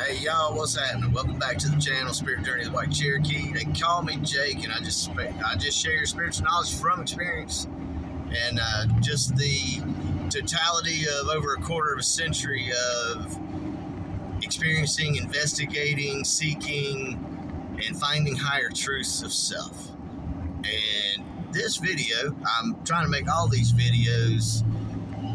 Hey y'all, what's happening? Welcome back to the channel, Spirit Journey of the White Cherokee. They call me Jake, and I just share spiritual knowledge from experience, and just the totality of over a quarter of a century of experiencing, investigating, seeking, and finding higher truths of self. And this video, I'm trying to make all these videos,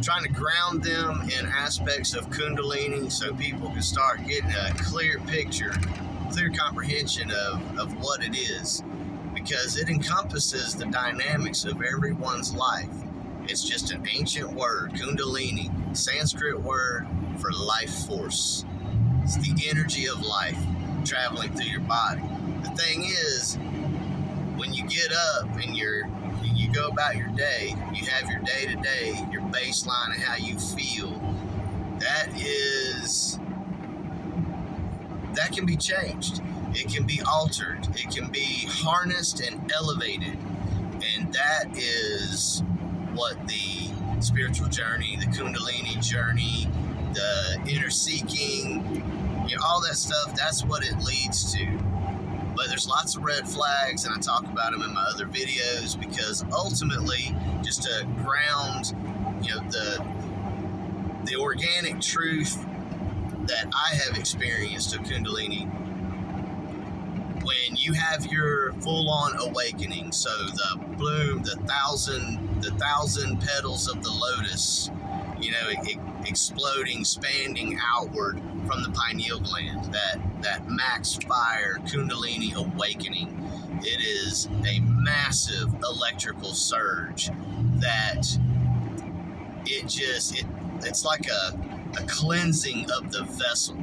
trying to ground them in aspects of Kundalini so people can start getting a clear picture, clear comprehension of what it is, because it encompasses the dynamics of everyone's life. It's just an ancient word, Kundalini, Sanskrit word for life force. It's the energy of life traveling through your body. The thing is, when you get up and you go about your day, you have your day-to-day, your baseline of how you feel, that can be changed. It can be altered. It can be harnessed and elevated. And that is what the spiritual journey, the Kundalini journey, the inner seeking, all that stuff, that's what it leads to. But there's lots of red flags, and I talk about them in my other videos, because ultimately, just to ground, the organic truth that I have experienced of Kundalini, when you have your full-on awakening, so the bloom, the thousand petals of the lotus, exploding, expanding outward from the pineal gland, that max fire Kundalini awakening. It is a massive electrical surge that it's like a cleansing of the vessel.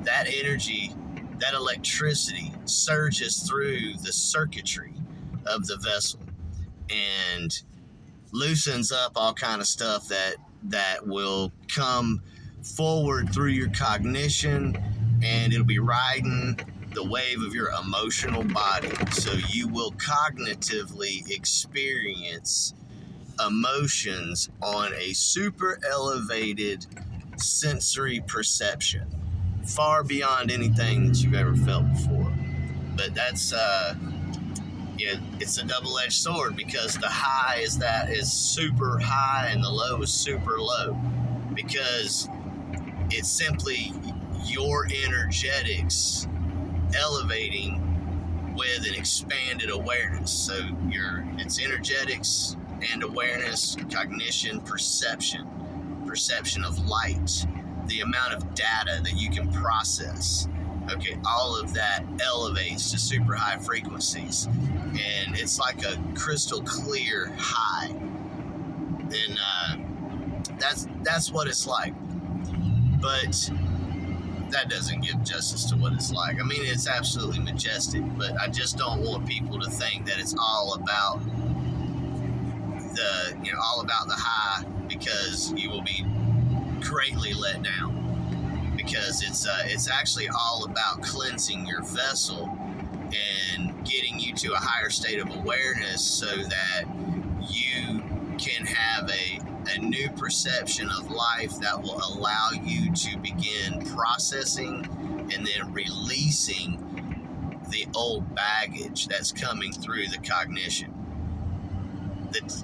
That energy, that electricity surges through the circuitry of the vessel and loosens up all kind of stuff that will come forward through your cognition, and it'll be riding the wave of your emotional body. So you will cognitively experience emotions on a super elevated sensory perception, far beyond anything that you've ever felt before. But that's it's a double-edged sword, because the high is super high and the low is super low, because it's simply your energetics elevating with an expanded awareness. So it's energetics and awareness, cognition, perception of light, the amount of data that you can process. Okay, all of that elevates to super high frequencies, and it's like a crystal clear high. And that's what it's like. But that doesn't give justice to what it's like. I mean, it's absolutely majestic, but I just don't want people to think that it's all about the high, because you will be greatly let down. Because it's actually all about cleansing your vessel and getting you to a higher state of awareness, so that you can have a new perception of life that will allow you to begin processing and then releasing the old baggage that's coming through the cognition.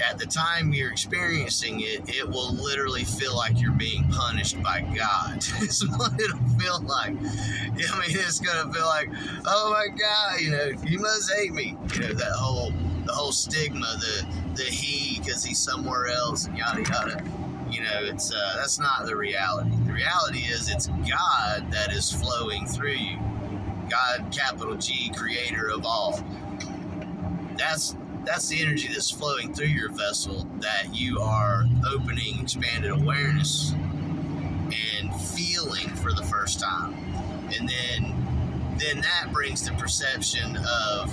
At the time you're experiencing it, it will literally feel like you're being punished by God. It's what it'll feel like. It's going to feel like, oh my God, you must hate me. The whole stigma, the he, because he's somewhere else, and yada yada. That's not the reality. The reality is it's God that is flowing through you. God, capital G, creator of all. That's the energy that's flowing through your vessel, that you are opening expanded awareness and feeling for the first time. And then that brings the perception of,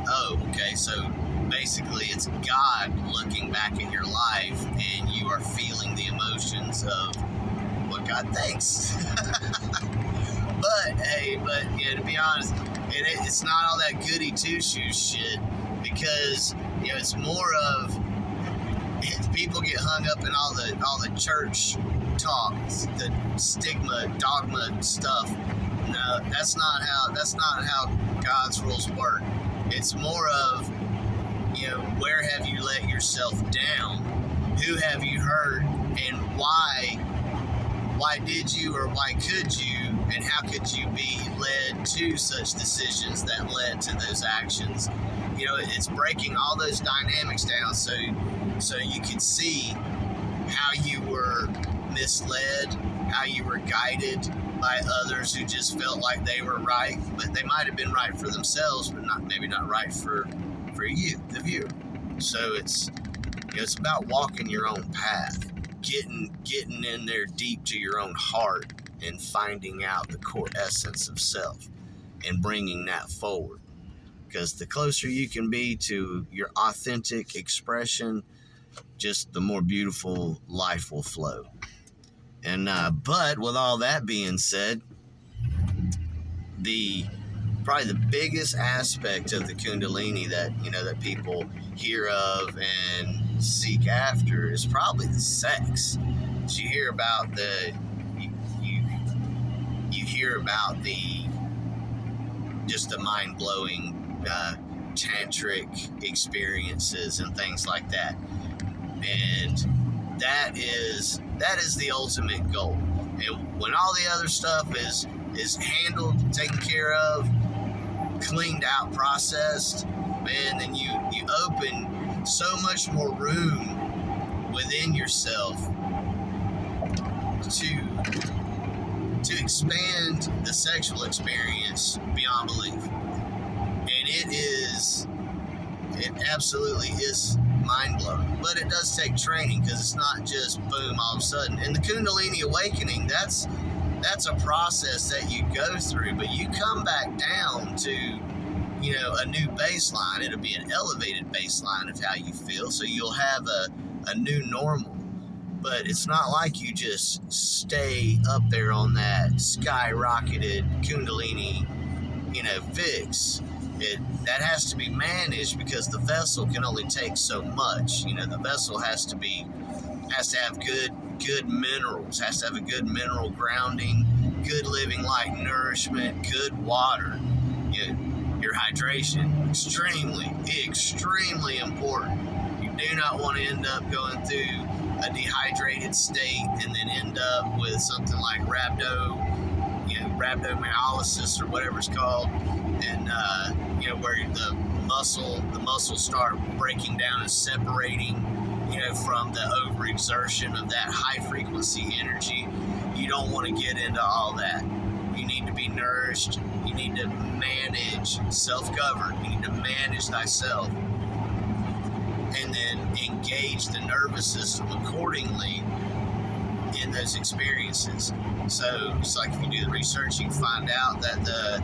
oh, okay, so basically it's God looking back at your life, and you are feeling the emotions of what God thinks. But to be honest, it's not all that goody two-shoes shit, because it's more of, people get hung up in all the church talk, the stigma, dogma stuff. No, that's not how God's rules work. It's more of, where have you let yourself down? Who have you hurt? And why did you, or why could you, and how could you be led to such decisions that led to those actions? It's breaking all those dynamics down so you could see how you were misled, how you were guided by others who just felt like they were right, but they might have been right for themselves, but maybe not right for you, the viewer. So it's about walking your own path, getting in there deep to your own heart and finding out the core essence of self and bringing that forward. Because the closer you can be to your authentic expression, just the more beautiful life will flow. And but with all that being said, probably the biggest aspect of the Kundalini that that people hear of and seek after is probably the sex. So you hear about you hear about the mind-blowing tantric experiences and things like that, and that is the ultimate goal. And when all the other stuff is handled, taken care of, cleaned out, processed, man, then you open so much more room within yourself to expand the sexual experience beyond belief. And it absolutely is mind-blowing. But it does take training, because it's not just boom all of a sudden. And the Kundalini awakening, that's a process that you go through, but you come back down to a new baseline. It'll be an elevated baseline of how you feel, so you'll have a new normal. But it's not like you just stay up there on that skyrocketed Kundalini fix. That has to be managed, because the vessel can only take so much. The vessel has to have good minerals, has to have a good mineral grounding, good living light nourishment, good water. Your hydration, extremely important. You do not want to end up going through a dehydrated state and then end up with something like rhabdomyolysis or whatever it's called, and where the muscles start breaking down and separating, from the overexertion of that high frequency energy. You don't want to get into all that. You need to be nourished. You need to manage, self-govern. You need to manage thyself, and then engage the nervous system accordingly in those experiences. So it's like, if you do the research, you can find out that the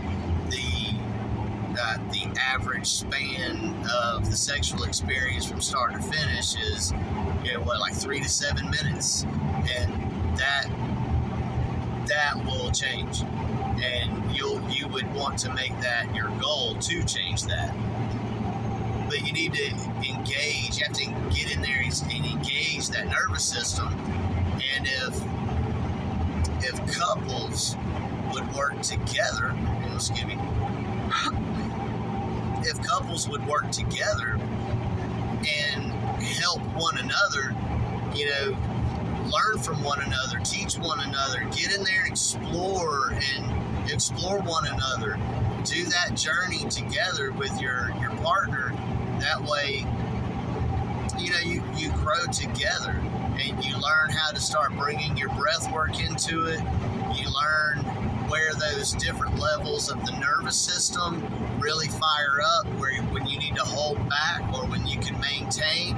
average span of the sexual experience from start to finish is like 3 to 7 minutes, and that will change, and you would want to make that your goal to change that. But you need to engage. You have to get in there and engage that nervous system. And if couples would work together, if couples would work together and help one another, learn from one another, teach one another, get in there and explore one another, do that journey together with your partner. That way, you grow together, and you learn how to start bringing your breath work into it. You learn where those different levels of the nervous system really fire up, when you need to hold back or when you can maintain.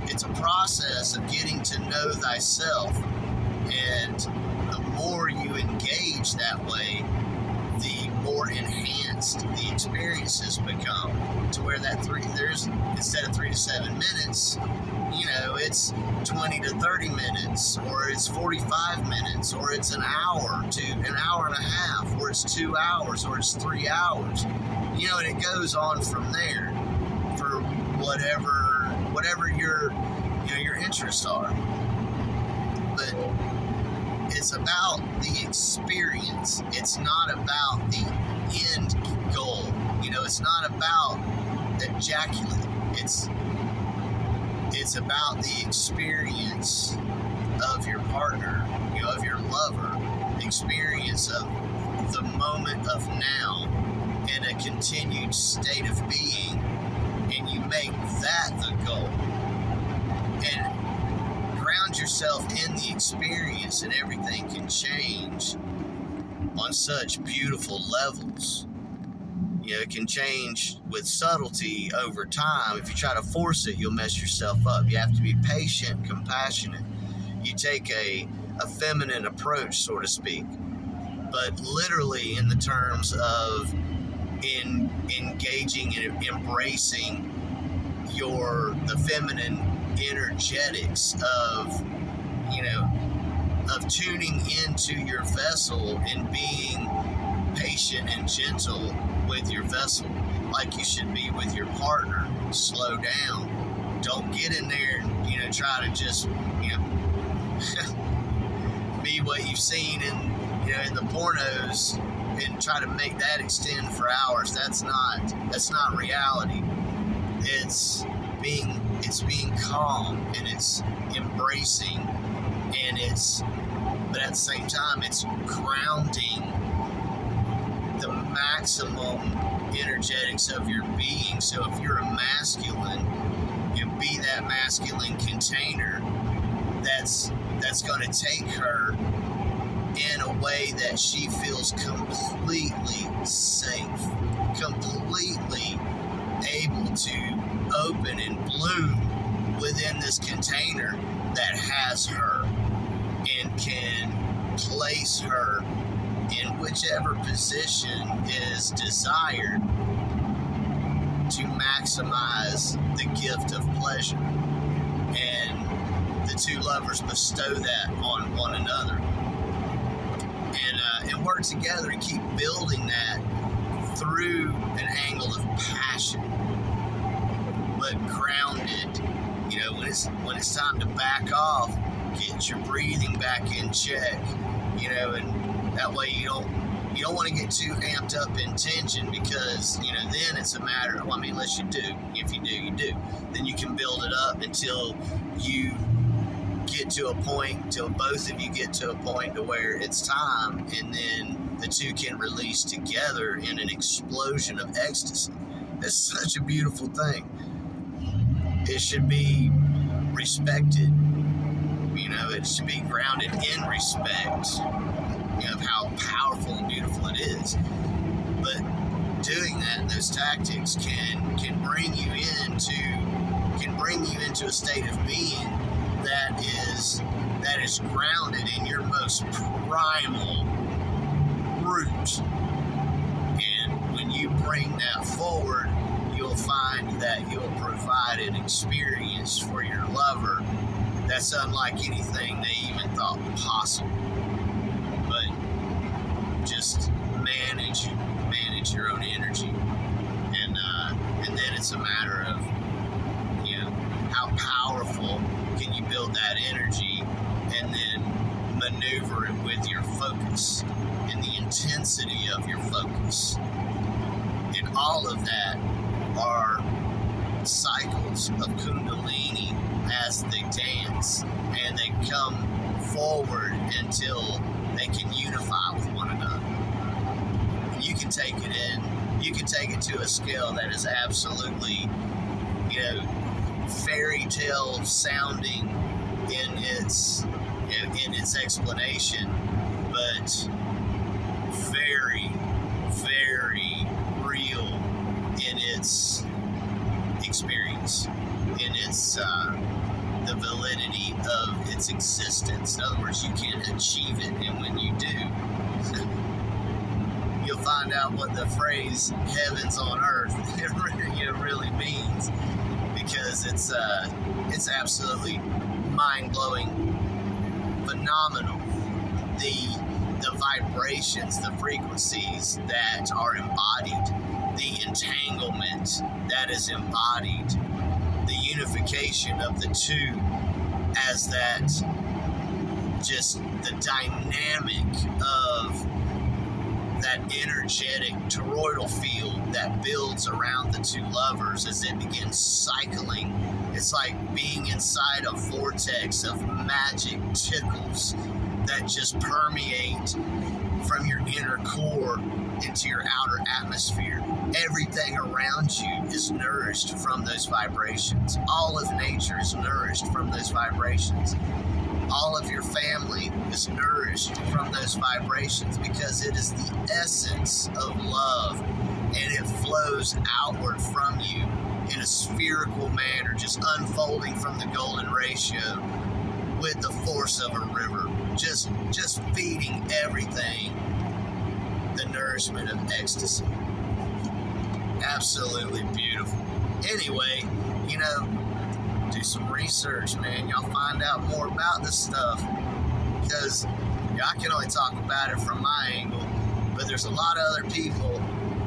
It's a process of getting to know thyself, and the more you engage that way, the more enhanced the experiences become, to where instead of 3 to 7 minutes, it's 20 to 30 minutes, or it's 45 minutes, or it's an hour to an hour and a half, or it's 2 hours, or it's 3 hours, and it goes on from there for whatever your interests are. but it's about the experience. It's not about the end goal. It's not about ejaculate. It's about the experience of your partner, of your lover, experience of the moment of now in a continued state of being, and you make that the goal. And ground yourself in the experience, and everything can change on such beautiful levels. It can change with subtlety over time. If you try to force it, you'll mess yourself up. You have to be patient, compassionate. You take a feminine approach, so to speak, but literally in the terms of engaging and embracing the feminine energetics of tuning into your vessel and being patient and gentle with your vessel, like you should be with your partner. Slow down. Don't get in there and try to just be what you've seen in the pornos and try to make that extend for hours. That's not reality. It's being calm, and it's embracing, and but at the same time it's grounding the maximum energetics of your being. So if you're a masculine, you be that masculine container that's going to take her in a way that she feels completely safe, completely able to open and bloom within this container that has her and can place her in whichever position is desired to maximize the gift of pleasure. And the two lovers bestow that on one another. And work together and keep building that through an angle of passion, but grounded. When it's time to back off, get your breathing back in check. And that way you don't want to get too amped up in tension, because then it's a matter of, unless you do. If you do, you do. Then you can build it up until you get to a point, till both of you get to a point to where it's time, and then the two can release together in an explosion of ecstasy. It's such a beautiful thing. It should be respected. It should be grounded in respect of how powerful and beautiful it is. But doing that, those tactics can bring you into a state of being that is grounded in your most primal root. And when you bring that forward, you'll find that you'll provide an experience for your lover that's unlike anything they even thought possible. But just manage your own energy, and then it's a matter of how powerful can you build that energy, and then maneuver it with your focus and the intensity of your focus. And all of that are cycles of Kundalini as they dance, and they come forward until they can unify with one another. You can take it to a scale that is absolutely, fairy tale sounding in its explanation, but very, very real in its experience, in its the validity of its existence. In other words, you can achieve it, and when you do, you'll find out what the phrase "heavens on earth" really means, because it's absolutely mind-blowing, phenomenal. The vibrations, the frequencies that are embodied, the entanglement that is embodied, the unification of the two as that just the dynamic of that energetic toroidal field that builds around the two lovers as it begins cycling. It's like being inside a vortex of magic tickles that just permeate from your inner core into your outer atmosphere. Everything around you is nourished from those vibrations. All of nature is nourished from those vibrations. All of your family is nourished from those vibrations because it is the essence of love, and it flows outward from you in a spherical manner, just unfolding from the golden ratio with the force of a river, just feeding everything the nourishment of ecstasy. Absolutely beautiful. Anyway, do some research, man. Y'all find out more about this stuff, because I can only talk about it from my angle, but there's a lot of other people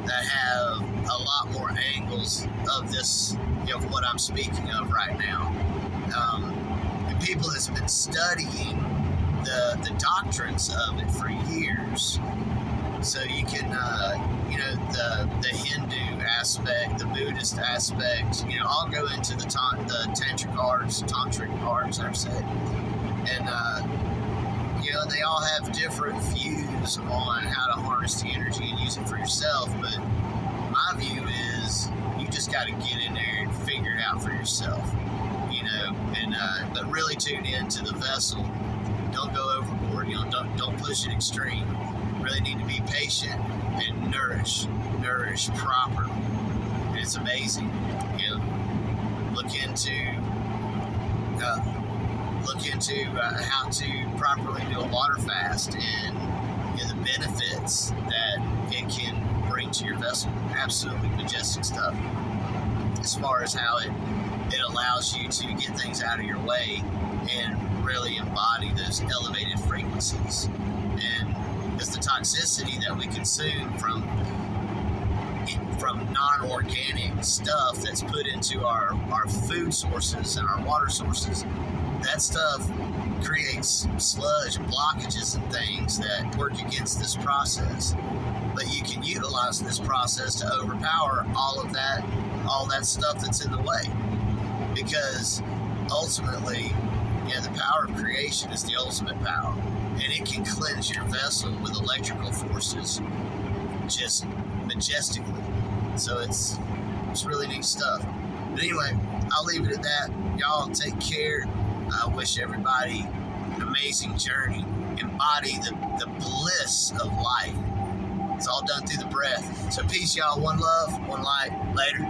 that have a lot more angles of this, of what I'm speaking of right now. And people that's been studying the doctrines of it for years. So you can, the Hindu aspect, the Buddhist aspect, I'll go into the tantric arts, I've said. And, they all have different views on how to harness the energy and use it for yourself. But my view is you just got to get in there and figure it out for yourself, but really tune into the vessel. Don't go overboard, don't push it extreme. Really need to be patient and nourish properly. And it's amazing. Look into how to properly do a water fast and the benefits that it can bring to your vessel. Absolutely majestic stuff. As far as how it allows you to get things out of your way and really embody those elevated frequencies. And it's the toxicity that we consume from non-organic stuff that's put into our food sources and our water sources. That stuff creates sludge, blockages, and things that work against this process. But you can utilize this process to overpower all that stuff that's in the way. Because ultimately, the power of creation is the ultimate power. And it can cleanse your vessel with electrical forces just majestically. So it's really neat stuff. But anyway, I'll leave it at that. Y'all take care. I wish everybody an amazing journey. Embody the bliss of life. It's all done through the breath. So peace, y'all. One love, one light. Later.